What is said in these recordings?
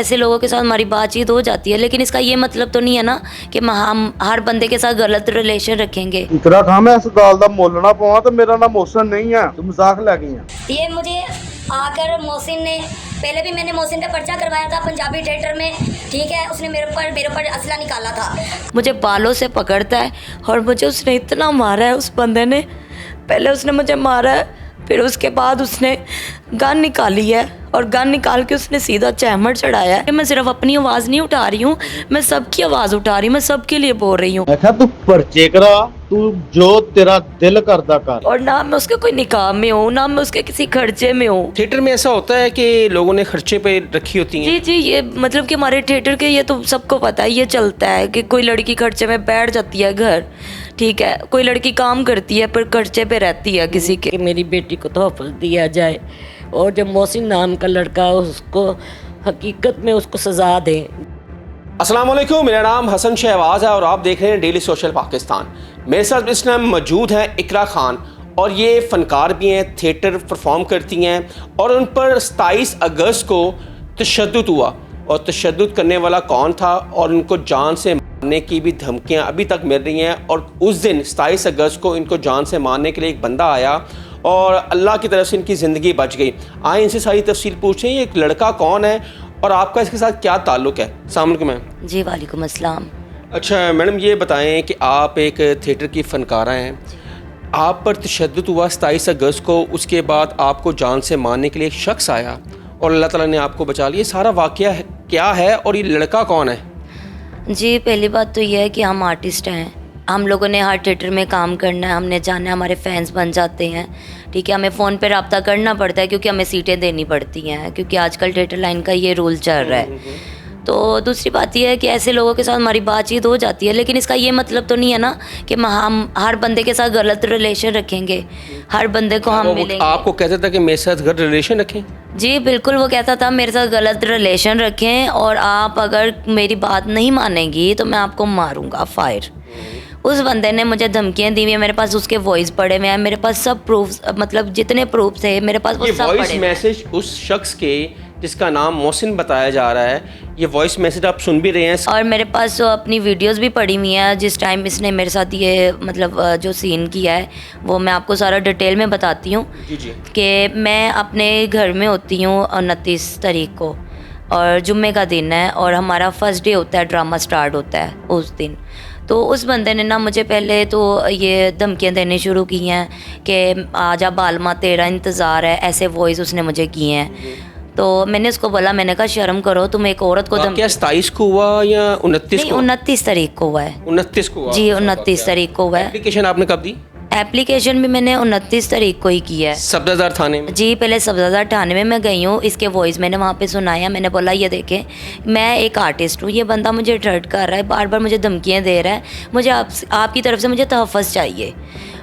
ऐसे लोगों के साथ हमारी बातचीत हो जाती है, लेकिन इसका ये मतलब तो नहीं है ना कि हम हर बंदे के साथ गलत रिलेशन रखेंगे। इकरा खां मैं इस गाल दा मुੱਲ ना पावां तो मेरा नाम मोहसिन नहीं है, तू मजाक लै गई है। ये मुझे आकर मोहसिन ने, पहले भी मैंने मोहसिन पे पर्चा करवाया था पंजाबी थिएटर में, ठीक है। उसने मेरे ऊपर असला निकाला था। मुझे बालों से पकड़ता है और मुझे उसने इतना मारा है, उस बंदे ने। पहले उसने मुझे मारा है, फिर उसके बाद उसने गन निकाली है और गन निकाल के उसने सीधा चैमर चढ़ाया है। मैं सिर्फ अपनी आवाज़ नहीं उठा रही हूँ, मैं सबकी आवाज़ उठा रही हूँ, मैं सबके लिए बोल रही हूँ। मैं तू पर्चे करा, तू जो तेरा दिल करदा कर। और ना मैं उसके कोई निकाह में हूँ, ना मैं उसके किसी खर्चे में हूँ। थिएटर में ऐसा होता है कि लोगों ने खर्चे पे रखी होती हैं। जी जी, ये मतलब कि हमारे थिएटर के ये तो सबको पता है, ये चलता है कि कोई लड़की खर्चे में बैठ जाती है घर, ठीक है। कोई लड़की काम करती है पर खर्चे पे रहती है किसी के। कि मेरी बेटी को तोहफ़ा दिया जाए और जो मोहसिन नाम का लड़का उसको हकीकत में उसको सज़ा दें। अस्सलाम वालेकुम, मेरा नाम हसन शहबाज है और आप देख रहे हैं डेली सोशल पाकिस्तान। मेरे साथ इस टाइम मौजूद हैं इकरा खान और ये फ़नकार भी हैं, थिएटर परफॉर्म करती हैं और उन पर 27 अगस्त को तशद्दुद हुआ और तशद्दुद करने वाला कौन था और उनको जान से मारने की भी धमकियां अभी तक मिल रही हैं। और उस दिन 27 अगस्त को इनको जान से मारने के लिए एक बंदा आया और अल्लाह की तरफ से इनकी ज़िंदगी बच गई। आए इनसे सारी तफसील पूछें, ये एक लड़का कौन है और आपका इसके साथ क्या ताल्लुक़ है। अस्सलाम वालेकुम मैम। जी वालेकुम अस्सलाम। अच्छा मैडम, ये बताएं कि आप एक थिएटर की फ़नकारा हैं, आप पर तशद्दुद हुआ 27 अगस्त को, उसके बाद आपको जान से मारने के लिए एक शख्स आया और अल्लाह ताला ने आपको बचा लिया। सारा वाक़या है क्या है और ये लड़का कौन है? जी, पहली बात तो यह है कि हम आर्टिस्ट हैं, हम लोगों ने हर थिएटर में काम करना है, हमने जाना है, हमारे फैंस बन जाते हैं, ठीक है। हमें फ़ोन पे रब्ता करना पड़ता है क्योंकि हमें सीटें देनी पड़ती हैं, क्योंकि आजकल थिएटर लाइन का ये रूल चल रहा है। तो दूसरी बात यह है कि ऐसे लोगों के साथ हमारी बातचीत हो जाती है, लेकिन इसका ये मतलब तो नहीं है ना कि हम हर बंदे के साथ गलत रिलेशन रखेंगे, हर बंदे को हम मिलेंगे। आपको कहता था कि मेरे साथ गलत रिलेशन रखें? जी बिल्कुल, वो कहता था मेरे साथ गलत रिलेशन रखें और आप अगर मेरी बात नहीं मानेंगी तो मैं आपको मारूंगा, फायर। उस बंदे ने मुझे धमकियां दी हुई है, मेरे पास उसके वॉइस पड़े हुए हैं, मेरे पास सब प्रूफ्स, मतलब जितने प्रूफ थे मेरे पास वो सब पड़े हुए हैं। वॉइस मैसेज उस शख्स के जिसका नाम मोहसिन बताया जा रहा है, ये वॉइस मैसेज आप सुन भी रहे हैं? और मेरे पास तो अपनी वीडियोस भी पड़ी हुई हैं जिस टाइम इसने मेरे साथ ये मतलब जो सीन किया है वो मैं आपको सारा डिटेल में बताती हूँ। जी जी। कि मैं अपने घर में होती हूँ 29 तारीख को और जुम्मे का दिन है और हमारा फर्स्ट डे होता है, ड्रामा स्टार्ट होता है उस दिन। तो उस बंदे ने ना मुझे पहले तो ये धमकियाँ देने शुरू की हैं कि आजा बालमा तेरा इंतज़ार है, ऐसे वॉइस उसने मुझे किए हैं। तो मैंने उसको बोला, मैंने कहा शर्म करो, तुम एक औरत को क्या 27 को हुआ या 29 को? 29 तारीख को हुआ है। 29 को हुआ? जी 29 तारीख को हुआ है। एप्लीकेशन आपने कब दी? एप्लीकेशन भी मैंने 29 तारीख को ही की है, सब्ज़ादार थाने में। जी पहले सब्ज़ादार थाने में मैं गई हूँ, इसके वॉइस मैंने वहाँ पे सुनाया। मैंने बोला ये देखें मैं एक आर्टिस्ट हूँ, ये बंदा मुझे थ्रेट कर रहा है, बार बार मुझे धमकियाँ दे रहा है, मुझे आपकी तरफ से मुझे तहफ़्फ़ुज़ चाहिए।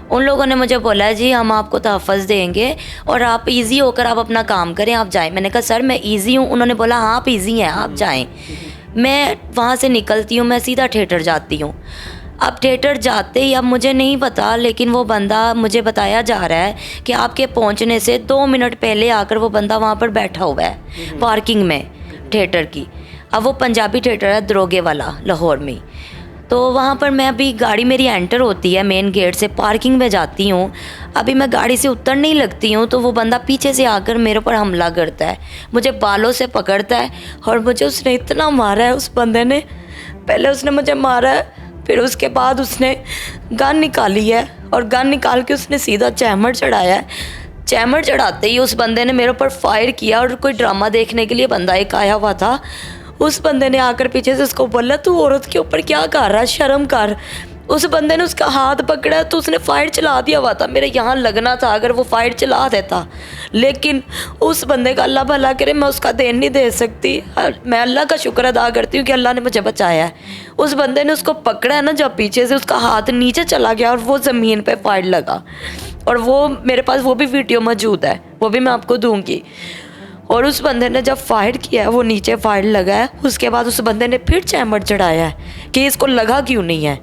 उन लोगों ने मुझे बोला जी हम आपको तहफ़्फ़ुज़ देंगे और आप इजी होकर आप अपना काम करें, आप जाएं। मैंने कहा सर मैं इजी हूँ। उन्होंने बोला हाँ आप इजी हैं, आप जाएं। मैं वहाँ से निकलती हूँ, मैं सीधा थिएटर जाती हूँ। अब थिएटर जाते ही, अब मुझे नहीं पता, लेकिन वो बंदा, मुझे बताया जा रहा है कि आपके पहुँचने से 2 मिनट पहले आकर वो बंदा वहाँ पर बैठा हुआ है पार्किंग में थिएटर की। अब वो पंजाबी थिएटर है दरोगे वाला, लाहौर में। तो वहाँ पर मैं अभी, गाड़ी मेरी एंटर होती है मेन गेट से, पार्किंग में जाती हूँ, अभी मैं गाड़ी से उतरने ही लगती हूँ तो वो बंदा पीछे से आकर मेरे ऊपर हमला करता है, मुझे बालों से पकड़ता है और मुझे उसने इतना मारा है उस बंदे ने। पहले उसने मुझे मारा है, फिर उसके बाद उसने गन निकाली है और गन निकाल के उसने सीधा चैमर चढ़ाया है। चैमर चढ़ाते ही उस बंदे ने मेरे ऊपर फायर किया और कोई ड्रामा देखने के लिए बंदा एक आया हुआ था, उस बंदे ने आकर पीछे से उसको बोला तू औरत के ऊपर क्या कर रहा है, शर्म कर। उस बंदे ने उसका हाथ पकड़ा तो उसने फायर चला दिया हुआ था, मेरे यहाँ लगना था अगर वो फायर चला देता, लेकिन उस बंदे का अल्लाह भला करे, मैं उसका देन नहीं दे सकती। मैं अल्लाह का शुक्र अदा करती हूँ कि अल्लाह ने मुझे बचाया है। उस बंदे ने उसको पकड़ा है ना, जब पीछे से उसका हाथ नीचे चला गया और वो ज़मीन पे फायर लगा, और वो मेरे पास वो भी वीडियो मौजूद है, वो भी मैं आपको दूँगी। और उस बंदे ने जब फायर किया है, वो नीचे फायर लगा है, उसके बाद उस बंदे ने फिर चैमर चढ़ाया है कि इसको लगा क्यों नहीं है।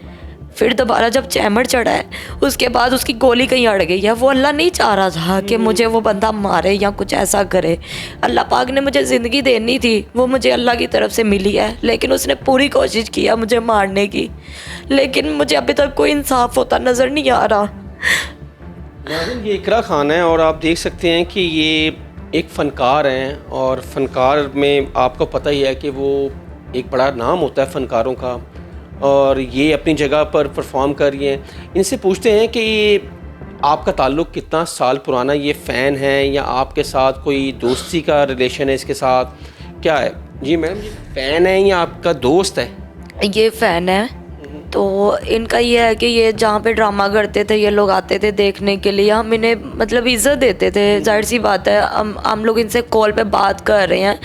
फिर दोबारा जब चैमर चढ़ा है उसके बाद उसकी गोली कहीं अड़ गई है। वो अल्लाह नहीं चाह रहा था कि मुझे वो बंदा मारे या कुछ ऐसा करे। अल्लाह पाक ने मुझे ज़िंदगी देनी थी, वो मुझे अल्लाह की तरफ से मिली है, लेकिन उसने पूरी कोशिश किया मुझे मारने की, लेकिन मुझे अभी तक कोई इंसाफ होता नज़र नहीं आ रहा। नाज़रीन, ये इकरा खान है और आप देख सकते हैं कि ये एक फ़नकार हैं और फ़नकार में आपको पता ही है कि वो एक बड़ा नाम होता है फ़नकारों का, और ये अपनी जगह पर परफॉर्म कर रही हैं। इनसे पूछते हैं कि ये आपका ताल्लुक़ कितना साल पुराना, ये फ़ैन है या आपके साथ कोई दोस्ती का रिलेशन है इसके साथ, क्या है? जी मैडम जी, फ़ैन है या आपका दोस्त है? ये फ़ैन है। तो इनका ये है कि ये जहाँ पे ड्रामा करते थे ये लोग आते थे देखने के लिए, हम इन्हें मतलब इज़्ज़त देते थे। जाहिर सी बात है, हम लोग इनसे कॉल पे बात कर रहे हैं,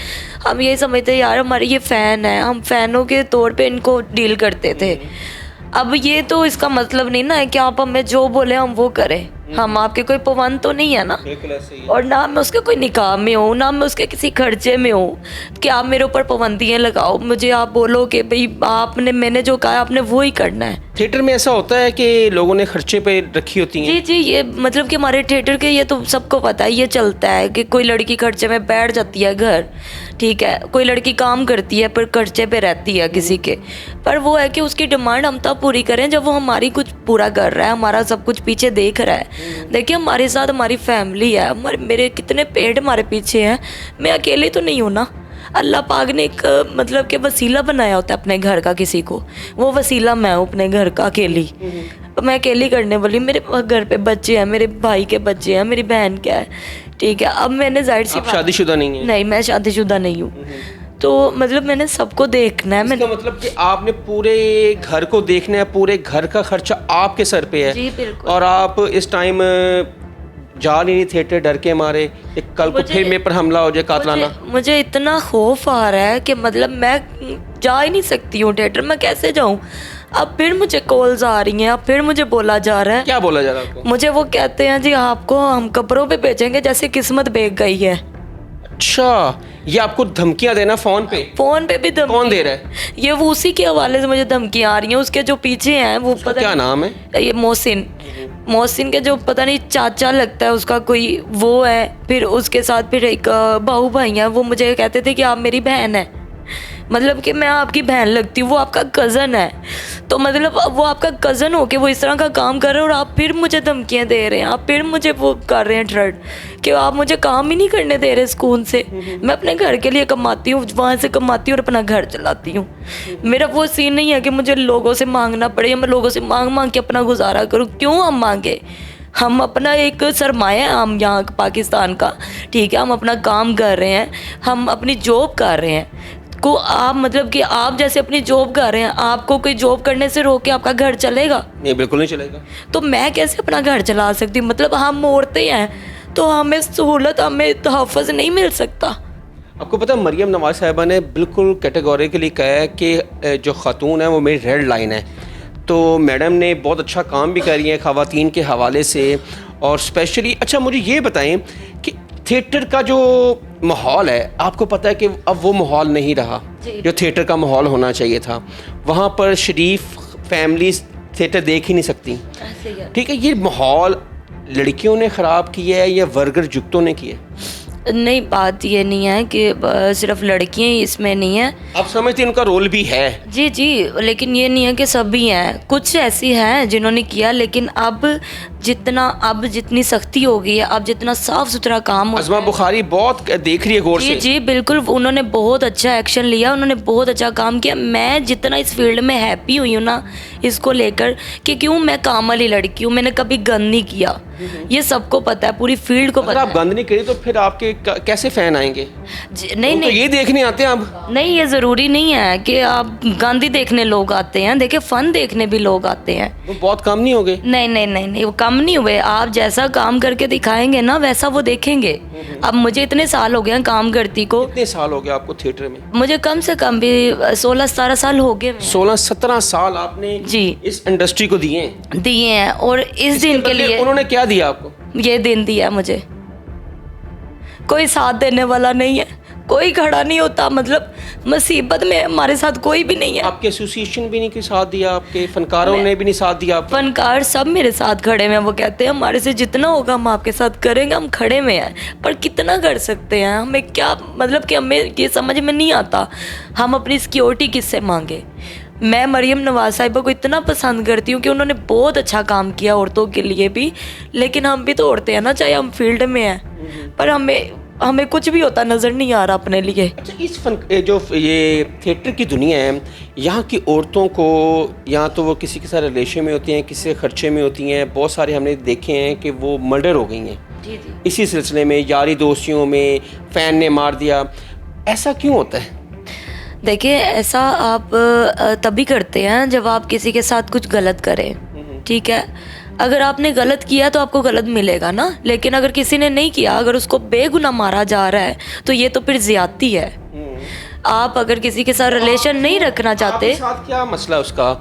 हम ये समझते हैं यार हमारे ये फ़ैन है, हम फ़ैनों के तौर पे इनको डील करते थे। अब ये तो इसका मतलब नहीं ना है कि आप हमें जो बोले हम वो करें, हम आपके कोई पाबंद तो नहीं है ना। बिल्कुल ऐसे ही है। और ना मैं उसके कोई निकाह में हूँ, ना मैं उसके किसी खर्चे में हूँ कि आप मेरे ऊपर पाबंदियाँ लगाओ, मुझे आप बोलो कि भाई आपने मैंने जो कहा आपने वो ही करना है। थिएटर में ऐसा होता है कि लोगों ने खर्चे पे रखी होती हैं। जी जी, ये मतलब कि हमारे थिएटर के ये तो सबको पता है, ये चलता है कि कोई लड़की खर्चे में बैठ जाती है घर, ठीक है, कोई लड़की काम करती है पर खर्चे पे रहती है किसी के, पर वो है कि उसकी डिमांड हम तब पूरी करें जब वो हमारी कुछ पूरा कर रहा है, हमारा सब कुछ पीछे देख रहा है। देखिए हमारे साथ हमारी फैमिली है, मेरे कितने पेड़ हमारे पीछे हैं, मैं अकेले तो नहीं हूँ ना। अल्लाह पाक ने एक मतलब कि वसीला बनाया होता है अपने घर का किसी को, वो वसीला मैं हूँ अपने घर का अकेली, मैं अकेली करने वाली। मेरे घर पे बच्चे हैं, मेरे भाई के बच्चे हैं, मेरी बहन क्या है, ठीक है। अब मैंने जाहिर सी बात, शादीशुदा नहीं है? नहीं मैं शादीशुदा नहीं हूँ, तो मतलब मैंने सबको देखना है। इसका मतलब कि आपने पूरे घर को देखना है, पूरे घर का खर्चा आपके सर पे है। जी बिल्कुल। और आप इस टाइम जा नहीं थिएटर डर के मारे कि कल को फिर मेरे पर हमला हो जाए, कातलाना। मुझे इतना खौफ आ रहा है कि मतलब मैं जा ही नहीं सकती हूँ थिएटर, मैं कैसे जाऊँ? अब फिर मुझे कॉल्स आ रही हैं, अब फिर मुझे बोला जा रहा है। क्या बोला जा रहा है आपको? मुझे वो कहते हैं जी आपको हम कब्रों पे भेजेंगे जैसे किस्मत बेच गई है। अच्छा, ये आपको धमकियां देना फ़ोन पे भी धमकी। कौन दे रहा है? ये वो उसी के हवाले से मुझे धमकियाँ आ रही हैं, उसके जो पीछे हैं वो पता क्या नाम है? ये मोहसिन के जो पता नहीं चाचा लगता है उसका कोई, वो है। फिर उसके साथ फिर एक बाहू भाई है, वो मुझे कहते थे कि आप मेरी बहन है, मतलब कि मैं आपकी बहन लगती हूँ, वो आपका कज़न है। तो मतलब अब वो आपका कज़न हो के वो इस तरह का काम कर रहे हैं और आप फिर मुझे धमकियाँ दे रहे हैं, आप फिर मुझे वो कर रहे हैं थ्रेट कि आप मुझे काम ही नहीं करने दे रहे सुकून से। मैं अपने घर के लिए कमाती हूँ, वहाँ से कमाती हूँ और अपना घर चलाती हूँ। मेरा वो सीन नहीं है कि मुझे लोगों से मांगना पड़े या मैं लोगों से मांग मांग के अपना गुजारा करूँ। क्यों हम मांगे? हम अपना एक सरमाया है, हम यहाँ पाकिस्तान का, ठीक है, हम अपना काम कर रहे हैं, हम अपनी जॉब कर रहे हैं। को आप मतलब कि आप जैसे अपनी जॉब कर रहे हैं, आपको कोई जॉब करने से रोक के आपका घर चलेगा? नहीं, बिल्कुल नहीं चलेगा। तो मैं कैसे अपना घर चला सकती हूँ? मतलब हम औरतें हैं तो हमें सहूलत, हमें तहफ़्फ़ुज़ नहीं मिल सकता। आपको पता है मरियम नवाज साहिबा ने बिल्कुल कैटेगोरिकली कहा है कि जो ख़ातून है वो मेरी रेड लाइन है। तो मैडम ने बहुत अच्छा काम भी करी है ख़वातीन के हवाले से, और स्पेशली अच्छा मुझे ये बताएं कि थिएटर का जो माहौल है, आपको पता है कि अब वो माहौल नहीं रहा जो थिएटर का माहौल होना चाहिए था। वहाँ पर शरीफ फैमिलीज थिएटर देख ही नहीं सकती, ठीक है। ये माहौल लड़कियों ने ख़राब किया है या वर्गर जुगतों ने किया है? नहीं, बात ये नहीं है कि सिर्फ लड़कियां ही इसमें नहीं है। आप समझते हैं उनका रोल भी है? जी जी, लेकिन ये नहीं है कि सभी हैं, कुछ ऐसी हैं जिन्होंने किया, लेकिन अब जितनी सख्ती हो गई है, अब जितना साफ़ सुथरा काम होता अज़मा है। बुखारी बहुत देख रही है गौर से। जी बिल्कुल, उन्होंने बहुत अच्छा एक्शन लिया, उन्होंने बहुत अच्छा काम किया। मैं जितना इस फील्ड में हैप्पी हुई हूँ ना इसको लेकर कि क्यों मैं काम वाली लड़की हूँ, मैंने कभी गंद नहीं किया, ये सबको पता है, पूरी फील्ड को अगर पता आप है। गंद नहीं करी तो फिर आपके कैसे फ़ैन आएंगे? नहीं तो नहीं, ये देखने आते हैं आप? नहीं, ये ज़रूरी नहीं है कि आप गांधी देखने लोग आते हैं, देखिए फ़न देखने भी लोग आते हैं। वो बहुत कम नहीं हो गए? नहीं नहीं नहीं नहीं, वो कम नहीं हुए। आप जैसा काम करके दिखाएंगे ना वैसा वो देखेंगे। अब मुझे इतने साल हो गए हैं काम करती को। कितने साल हो गए आपको थिएटर में? मुझे कम से कम भी 16-17 साल हो गए। 16-17 साल आपने जी इस इंडस्ट्री को दिए हैं, और इस दिन के लिए उन्होंने क्या दिया आपको? ये दिन दिया मुझे। कोई साथ देने वाला नहीं है, कोई खड़ा नहीं होता, मतलब मुसीबत में हमारे साथ कोई भी नहीं है। आपके एसोसिएशन भी नहीं कोई साथ दिया, आपके फनकारों ने भी नहीं साथ दिया आपको? फनकार सब मेरे साथ खड़े में, वो कहते हैं हमारे से जितना होगा हम आपके साथ करेंगे, हम खड़े में हैं, पर कितना कर सकते हैं, हमें क्या मतलब कि हमें ये समझ में नहीं आता हम अपनी सिक्योरिटी किससे मांगे। मैं मरियम नवाज साहिबा को इतना पसंद करती हूँ कि उन्होंने बहुत अच्छा काम किया औरतों के लिए भी, लेकिन हम भी तो औरतें हैं ना, चाहे हम फील्ड में हैं, पर हमें कुछ भी होता नज़र नहीं आ रहा अपने लिए। अच्छा, इस जो ये थिएटर की दुनिया है, यहाँ की औरतों को या तो वो किसी के साथ रिलेशन में होती हैं, किसी के खर्चे में होती हैं, बहुत सारे हमने देखे हैं कि वो मर्डर हो गई हैं जी। इसी सिलसिले में, यारी दोस्तियों में फ़ैन ने मार दिया। ऐसा क्यों होता है? देखिए, ऐसा आप तभी करते हैं जब आप किसी के साथ कुछ गलत करें, ठीक है। अगर आपने गलत किया तो आपको गलत मिलेगा ना, लेकिन अगर किसी ने नहीं किया, अगर उसको बेगुनाह मारा जा रहा है तो ये तो फिर ज्यादती है। आप अगर किसी के साथ रिलेशन नहीं रखना चाहते। आपके साथ क्या मसला है उसका?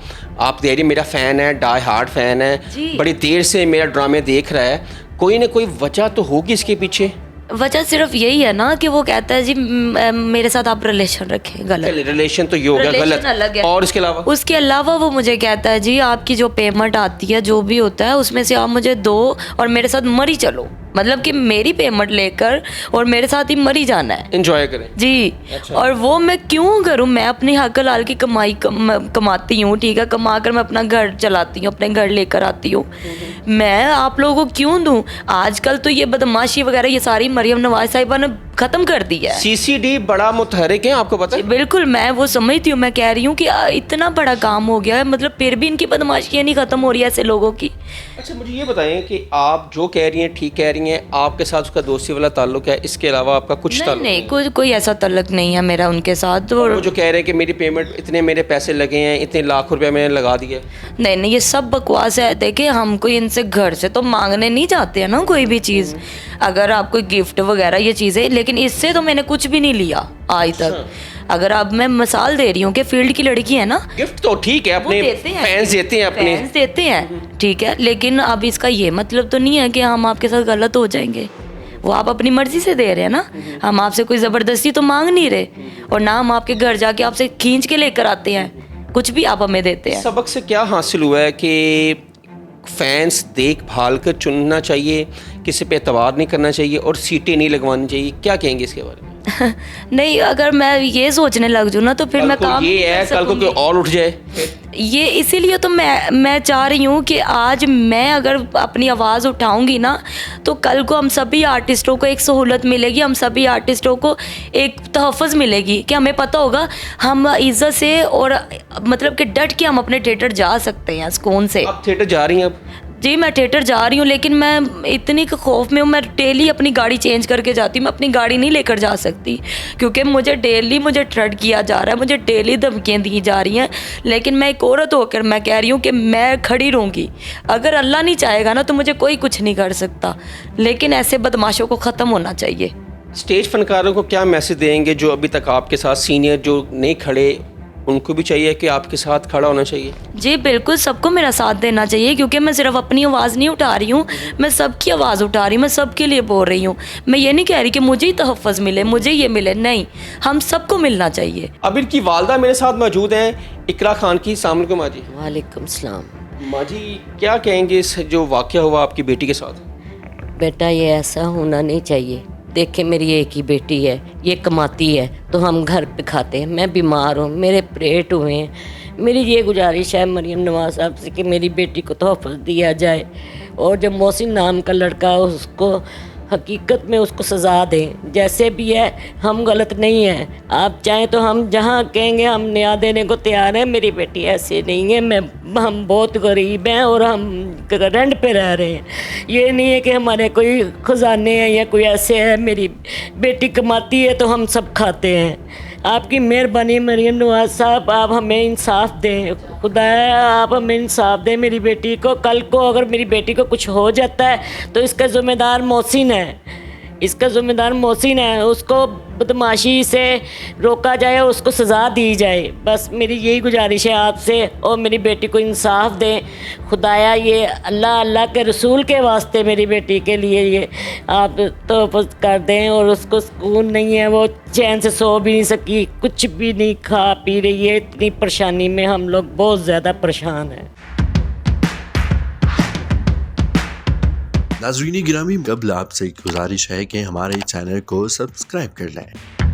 आप दे रही मेरा फ़ैन है, डाई हार्ड फ़ैन है, बड़ी देर से मेरा ड्रामे देख रहा है, कोई ना कोई वजह तो होगी इसके पीछे। वजह सिर्फ यही है ना कि वो कहता है जी मेरे साथ आप रिलेशन रखें। गलत रिलेशन तो ये हो गया गलत, अलग है। और उसके अलावा वो मुझे कहता है जी आपकी जो पेमेंट आती है जो भी होता है उसमें से आप मुझे दो और मेरे साथ मरी चलो, मतलब कि मेरी पेमेंट लेकर और मेरे साथ ही मरी जाना है, एंजॉय करें जी। अच्छा। और वो मैं क्यों करूं? मैं अपनी हक हलाल की कमाई कमाती हूँ, ठीक है, कमा कर मैं अपना घर चलाती हूँ, अपने घर लेकर आती हूँ, मैं आप लोगों को क्यों दूं? आजकल तो ये बदमाशी वगैरह ये सारी मरियम नवाज साहिबा ने खत्म कर दी है। सीसीडी बड़ा मुतहरिक है, आपको पता है? बिल्कुल, मैं वो समझती हूँ, मैं कह रही हूँ कि इतना बड़ा काम हो गया है, मतलब फिर भी इनकी बदमाशियाँ नहीं खत्म हो रही है ऐसे लोगों की। अच्छा, मुझे ये बताएं कि आप जो कह रही हैं ठीक कह रही हैं, आपके साथ उसका दोस्ती वाला ताल्लुक है, इसके अलावा आपका कुछ ताल्लुक नहीं, कोई ऐसा ताल्लुक नहीं है मेरा उनके साथ। और वो जो कह रहे हैं कि मेरी पेमेंट इतने मेरे पैसे लगे हैं, इतने लाख रुपया मैंने लगा दिया। नहीं, ये सब बकवास है। देखिए, हम कोई इनसे घर से तो मांगने नहीं जाते हैं ना कोई भी चीज़, अगर आप कोई गिफ्ट वगैरह ये चीज़ें, लेकिन इससे तो मैंने कुछ भी नहीं लिया आज तक। अगर अब मैं मिसाल दे रही हूँ कि फील्ड की लड़की है ना, गिफ्ट तो ठीक है, अपने फैंस देते हैं, ठीक है, लेकिन अब इसका ये मतलब तो नहीं है कि हम आपके साथ गलत हो जाएंगे। वो आप अपनी मर्जी से दे रहे हैं ना, हम आपसे कोई ज़बरदस्ती तो मांग नहीं रहे, और ना हम आपके घर जाके आपसे खींच के लेकर आते हैं, कुछ भी आप हमें देते हैं। सबक से क्या हासिल हुआ है कि फैंस देख भाल कर चुनना चाहिए, किसी पे एतबार नहीं करना चाहिए और सीटें नहीं लगवानी चाहिए, क्या कहेंगे इसके बारे में? नहीं, अगर मैं ये सोचने लग जाऊँ ना तो फिर मैं काम ये है कल को कोई और उठ जाए, ये इसीलिए तो मैं चाह रही हूँ कि आज मैं अगर अपनी आवाज़ उठाऊंगी ना तो कल को हम सभी आर्टिस्टों को एक सहूलत मिलेगी, हम सभी आर्टिस्टों को एक तहफ़्फ़ुज़ मिलेगी कि हमें पता होगा हम इज़्ज़त से और मतलब कि डट के हम अपने थिएटर जा सकते हैं सुकून से। आप थिएटर जा रही हैं अब? जी, मैं थिएटर जा रही हूँ, लेकिन मैं इतनी खौफ में हूँ, मैं डेली अपनी गाड़ी चेंज करके जाती हूँ, मैं अपनी गाड़ी नहीं लेकर जा सकती क्योंकि मुझे डेली थ्रेट किया जा रहा है, मुझे डेली धमकियाँ दी जा रही हैं। लेकिन मैं एक औरत होकर मैं कह रही हूँ कि मैं खड़ी रहूँगी, अगर अल्लाह नहीं चाहेगा ना तो मुझे कोई कुछ नहीं कर सकता, लेकिन ऐसे बदमाशों को ख़त्म होना चाहिए। स्टेज फनकारों को क्या मैसेज देंगे जो अभी तक आपके साथ सीनियर जो नहीं खड़े, उनको भी चाहिए कि आपके साथ खड़ा होना चाहिए? जी बिल्कुल, सबको मेरा साथ देना चाहिए क्योंकि मैं सिर्फ अपनी आवाज़ नहीं उठा रही हूँ, मैं सबकी आवाज़ उठा रही हूँ, मैं सबके लिए बोल रही हूँ। मैं ये नहीं कह रही कि मुझे ही तहफ़्फ़ुज़ मिले, मुझे ये मिले, नहीं, हम सबको मिलना चाहिए। अब इनकी वालदा मेरे साथ मौजूद हैं, इकरा खान की। अस्सलाम वालेकुम माँ जी। वालेकुम सलाम। माँ जी, क्या कहेंगे इस जो वाक़या हुआ आपकी बेटी के साथ? बेटा, ये ऐसा होना नहीं चाहिए। देखे, मेरी एक ही बेटी है, ये कमाती है तो हम घर पे खाते हैं। मैं बीमार हूँ, मेरे ऑपरेट हुए हैं। मेरी ये गुजारिश है मरियम नवाज साहब से कि मेरी बेटी को तोहफ़ा दिया जाए और जो मोहसिन नाम का लड़का उसको हकीकत में उसको सज़ा दें। जैसे भी है, हम गलत नहीं हैं। आप चाहें तो हम जहाँ कहेंगे हम न्याय देने को तैयार हैं। मेरी बेटी ऐसे नहीं है, हम बहुत गरीब हैं और हम रेंट पे रह रहे हैं। ये नहीं है कि हमारे कोई ख़जाने हैं या कोई ऐसे है। मेरी बेटी कमाती है तो हम सब खाते हैं। आपकी मेहरबानी मरियम नवाज साहब, आप हमें इंसाफ दें, खुदाया आप हमें इंसाफ दें मेरी बेटी को। कल को अगर मेरी बेटी को कुछ हो जाता है तो इसका ज़िम्मेदार मोहसिन है, इसका ज़िम्मेदार मोहसिन है। उसको बदमाशी से रोका जाए, उसको सज़ा दी जाए। बस मेरी यही गुजारिश है आपसे, और मेरी बेटी को इंसाफ दें। खुदाया ये अल्लाह के रसूल के वास्ते मेरी बेटी के लिए ये आप तोफ़ कर दें, और उसको सुकून नहीं है, वो चैन से सो भी नहीं सकी, कुछ भी नहीं खा पी रही है। इतनी परेशानी में हम लोग बहुत ज़्यादा परेशान हैं। नाज़रीन गिरामी, कबल आपसे एक गुजारिश है कि हमारे चैनल को सब्सक्राइब कर लें।